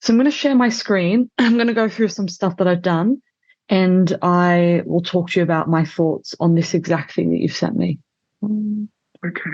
So I'm going to share my screen. I'm going to go through some stuff that I've done, and I will talk to you about my thoughts on this exact thing that you've sent me. Okay.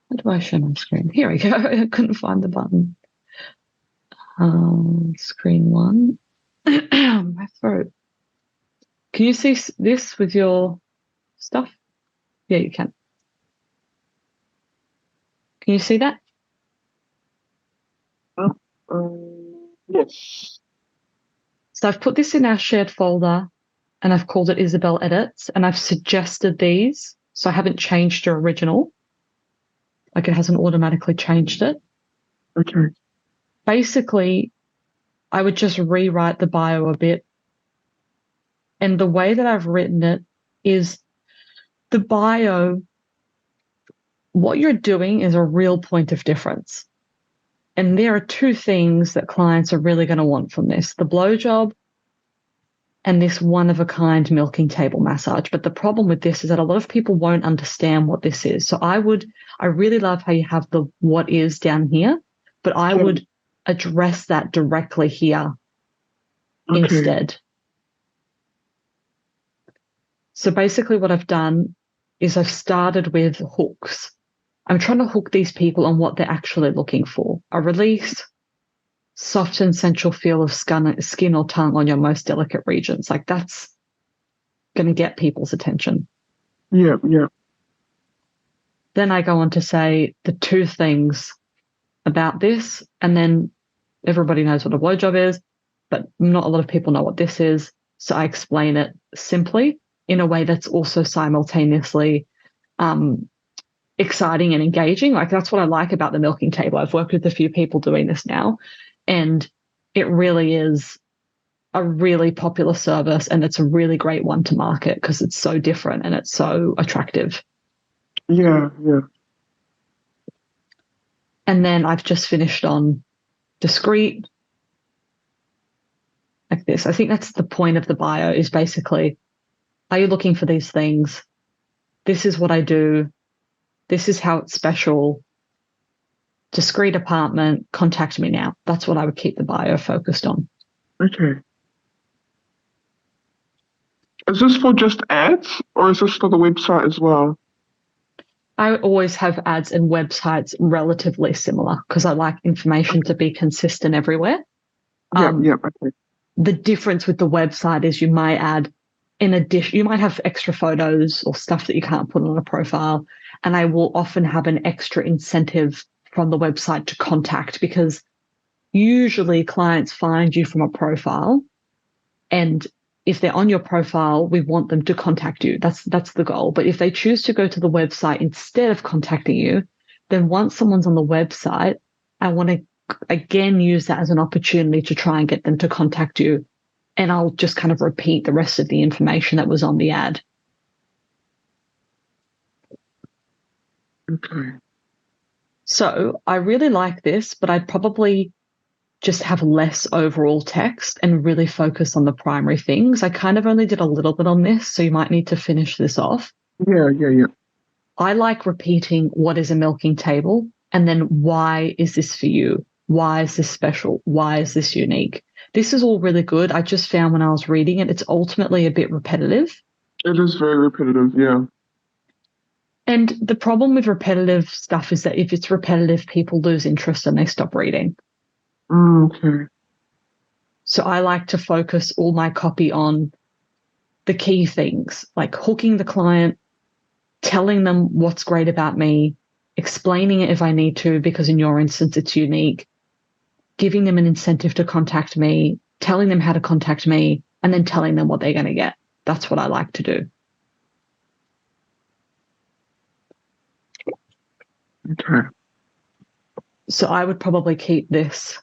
How do I share my screen? Here we go. I couldn't find the button. Screen one. My throat. Can you see this with your stuff? Yeah, you can. Can you see that? Yes. So I've put this in our shared folder and I've called it Isabel Edits, and I've suggested these. So I haven't changed your original. Like, it hasn't automatically changed it. Okay. Basically, I would just rewrite the bio a bit. And the way that I've written it is the bio, what you're doing is a real point of difference. And there are two things that clients are really going to want from this: the blowjob and this one-of-a-kind milking table massage. But the problem with this is that a lot of people won't understand what this is. So I really love how you have the what is down here, but I would address that directly here instead. So basically what I've done is I've started with hooks. I'm trying to hook these people on what they're actually looking for: a release, soft and sensual feel of skin or tongue on your most delicate regions. Like, that's going to get people's attention. Yeah. Then I go on to say the two things about this, and then everybody knows what a blowjob is, but not a lot of people know what this is. So I explain it simply in a way that's also simultaneously exciting and engaging. Like, that's what I like about the milking table. I've worked with a few people doing this now, and it really is a really popular service, and it's a really great one to market because it's so different and it's so attractive. Yeah. And then I've just finished on discreet, like this. I think that's the point of the bio, is basically, are you looking for these things? This is what I do. This is how it's special. Discreet apartment, contact me now. That's what I would keep the bio focused on. Okay. Is this for just ads, or is this for the website as well? I always have ads and websites relatively similar because I like information to be consistent everywhere. Yeah. Okay. The difference with the website is you might add, in addition, you might have extra photos or stuff that you can't put on a profile. And I will often have an extra incentive from the website to contact, because usually clients find you from a profile, and if they're on your profile, we want them to contact you. That's the goal. But if they choose to go to the website instead of contacting you, then once someone's on the website, I want to again use that as an opportunity to try and get them to contact you. And I'll just kind of repeat the rest of the information that was on the ad. Okay. So I really like this, but I'd probably just have less overall text and really focus on the primary things. I kind of only did a little bit on this, so you might need to finish this off. Yeah. I like repeating what is a milking table, and then why is this for you? Why is this special? Why is this unique? This is all really good. I just found when I was reading it, it's ultimately a bit repetitive. It is very repetitive, yeah. And the problem with repetitive stuff is that if it's repetitive, people lose interest and they stop reading. Okay. So I like to focus all my copy on the key things, like hooking the client, telling them what's great about me, explaining it if I need to, because in your instance, it's unique, giving them an incentive to contact me, telling them how to contact me, and then telling them what they're going to get. That's what I like to do. Okay. So I would probably keep this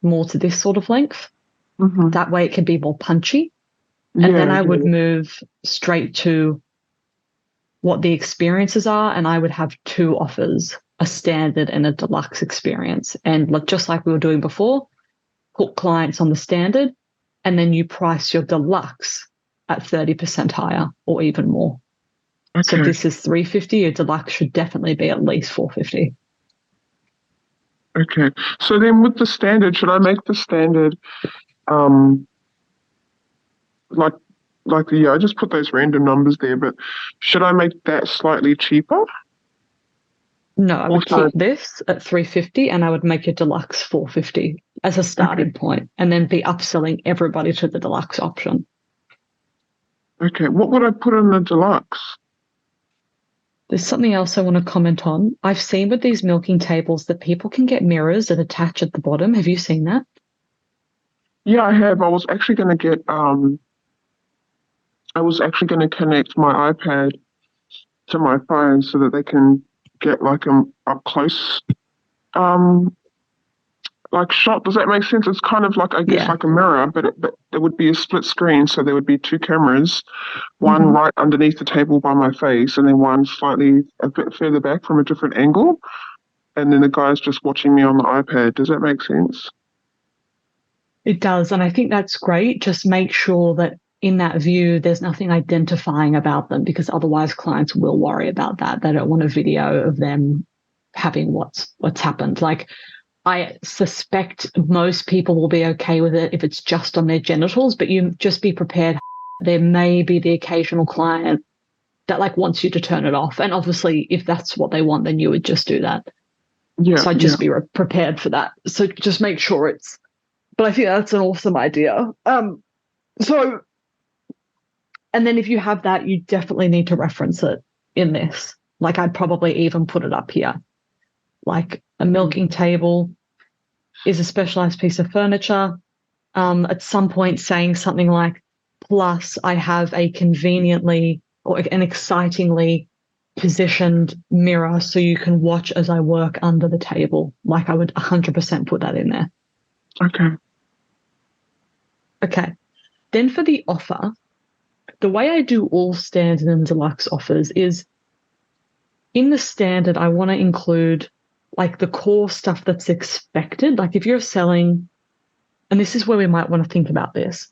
more to this sort of length. Mm-hmm. That way it can be more punchy. And then I would move straight to what the experiences are, and I would have two offers: a standard and a deluxe experience. And just like we were doing before, hook clients on the standard, and then you price your deluxe at 30% higher or even more. Okay. So if this is $350, your deluxe should definitely be at least $450. Okay. So then with the standard, should I make the standard um like I just put those random numbers there, but should I make that slightly cheaper? No, I Or would should I, keep this at 350 and I would make your deluxe 450 as a okay, starting point and then be upselling everybody to the deluxe option. okay. What would I put in the deluxe? There's something else I want to comment on. I've seen with these milking tables that people can get mirrors that attach at the bottom. Have you seen that? Yeah, I have. I was actually gonna connect my iPad to my phone so that they can get like a up close um like shot. Does that make sense? It's kind of like, I guess, Yeah. like a mirror, but it would be a split screen, so there would be two cameras, one Hmm. right underneath the table by my face, and then one slightly a bit further back from a different angle, and then the guy's just watching me on the iPad. Does that make sense? It does. And I think that's great. Just make sure that in that view, there's nothing identifying about them because otherwise clients will worry about that. They don't want a video of them having what's happened. Like I suspect most people will be okay with it if it's just on their genitals, but you just be prepared. There may be the occasional client that like wants you to turn it off. And obviously, if that's what they want, then you would just do that. Yeah, So I'd yeah. just be prepared for that. So just make sure it's, but I think that's an awesome idea. So, and then if you have that, you definitely need to reference it in this. Like I'd probably even put it up here. Like a milking table is a specialized piece of furniture. At some point saying something like, plus I have a conveniently or an excitingly positioned mirror so you can watch as I work under the table. Like I would 100% put that in there. Okay. Okay. Then for the offer, the way I do all standard and deluxe offers is in the standard, I want to include like the core stuff that's expected. Like if you're selling, and this is where we might want to think about this.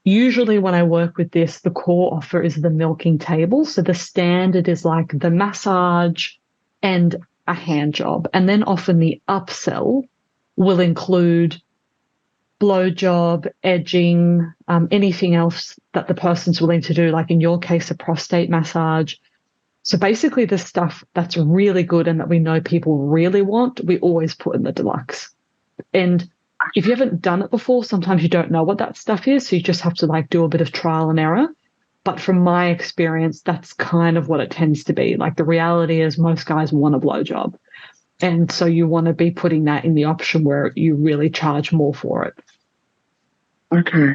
Usually, when I work with this, the core offer is the milking table. So the standard is like the massage and a hand job. And then often the upsell will include blowjob, edging, anything else that the person's willing to do, like in your case, a prostate massage. So basically, the stuff that's really good and that we know people really want, we always put in the deluxe. And if you haven't done it before, sometimes you don't know what that stuff is. So you just have to like do a bit of trial and error. But from my experience, that's kind of what it tends to be. Like the reality is most guys want a blowjob. And so you want to be putting that in the option where you really charge more for it. Okay.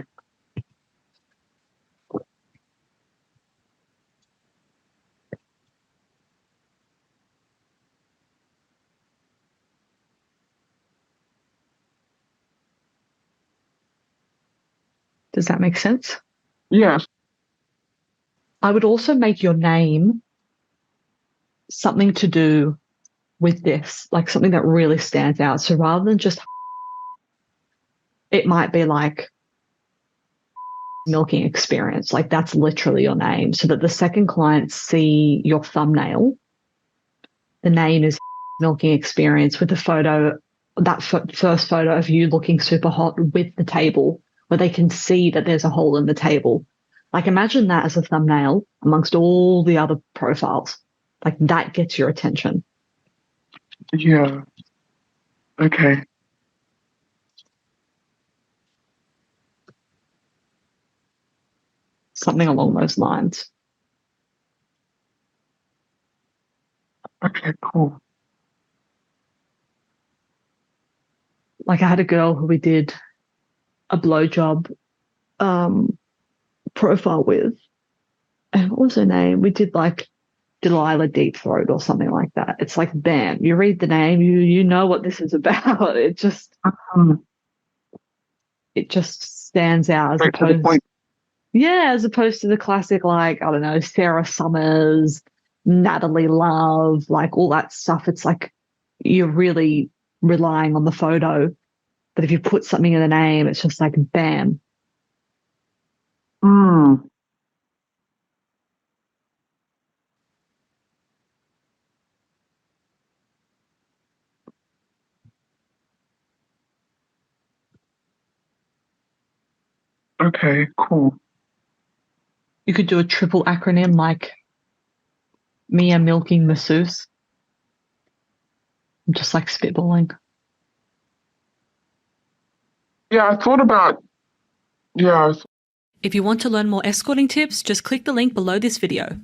Does that make sense? Yes. I would also make your name something to do with this, like something that really stands out. So rather than just, it might be like milking experience, like that's literally your name, so that the second clients see your thumbnail, the name is milking experience with the photo, that first photo of you looking super hot with the table, where they can see that there's a hole in the table. Like imagine that as a thumbnail amongst all the other profiles. Like that gets your attention. Yeah. Okay. Something along those lines. Okay, cool. Like I had a girl who we did a blowjob um, profile with, and what was her name? We did like Delilah Deep Throat or something like that. It's like, bam, you read the name, you know what this is about. Um, It just stands out as Straight to the opposed, point. yeah, as opposed to the classic like I don't know Sarah Summers, Natalie Love, like all that stuff. It's like you're really relying on the photo, but if you put something in the name, it's just like bam. Hmm. Okay, cool. You could do a triple acronym like Mia milking masseuse. I'm just like spitballing. Yeah, I thought about, yeah, If you want to learn more escorting tips, just click the link below this video.